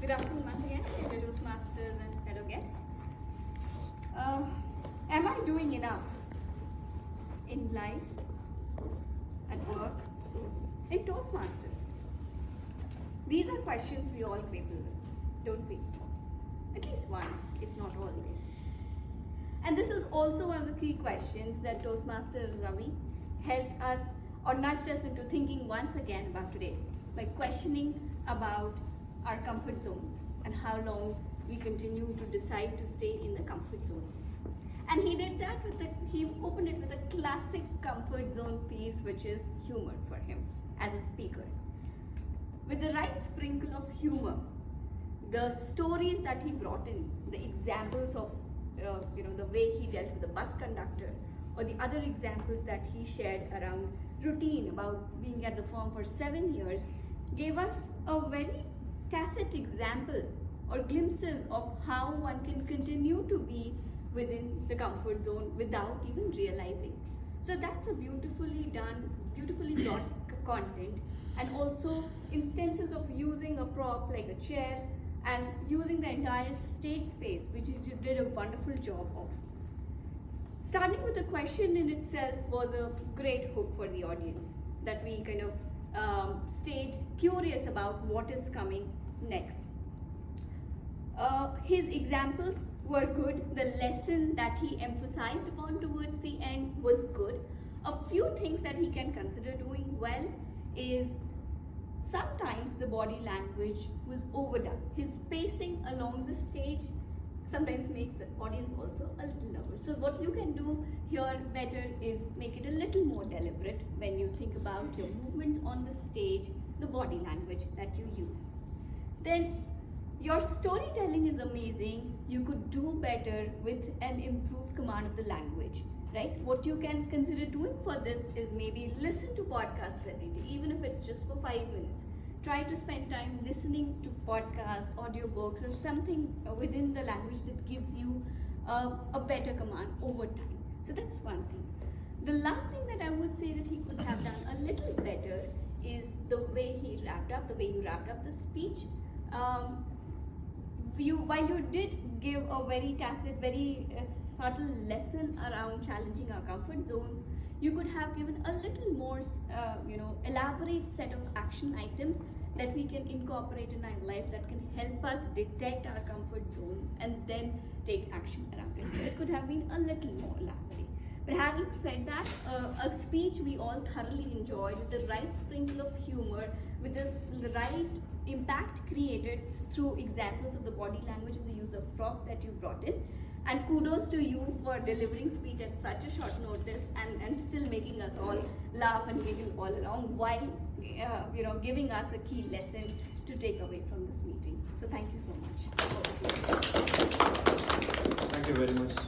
Good afternoon once again, fellow Toastmasters and fellow guests. Am I doing enough in life, at work, in Toastmasters? These are questions we all grapple with, don't we? At least once, if not always. And this is also one of the key questions that Toastmaster Ravi helped us or nudged us into thinking once again about today by questioning about our comfort zones and how long we continue to decide to stay in the comfort zone. And he did that he opened it with a classic comfort zone piece, which is humor for him as a speaker. With the right sprinkle of humor, the stories that he brought in, the examples of the way he dealt with the bus conductor, or the other examples that he shared around routine about being at the firm for 7 years, gave us a very tacit example or glimpses of how one can continue to be within the comfort zone without even realizing. So that's a beautifully brought content, and also instances of using a prop like a chair and using the entire stage space, which he did a wonderful job of. Starting with the question in itself was a great hook for the audience, that we kind of stayed curious about what is coming next. His examples were good. The lesson that he emphasized upon towards the end was good. A few things that he can consider doing well is sometimes the body language was overdone. His pacing along the stage sometimes makes the audience also a little nervous. So what you can do here better is make it a little more deliberate when you think about your movements on the stage, the body language that you use. Then your storytelling is amazing. You could do better with an improved command of the language, right? What you can consider doing for this is maybe listen to podcasts every day, even if it's just for 5 minutes. Try to spend time listening to podcasts, audiobooks, or something within the language that gives you a better command over time. So that's one thing. The last thing that I would say that he could have done a little better is the way he wrapped up the speech. While you did give a very tacit, very subtle lesson around challenging our comfort zones, you could have given a little more, elaborate set of action items that we can incorporate in our life that can help us detect our comfort zones and then take action around it. So it could have been a little more elaborate. But having said that, a speech we all thoroughly enjoyed with the right sprinkle of humor, with the right impact created through examples of the body language and the use of prop that you brought in. And kudos to you for delivering speech at such a short notice and still making us all laugh and giggle all along while giving us a key lesson to take away from this meeting. So thank you so much. Thank you very much.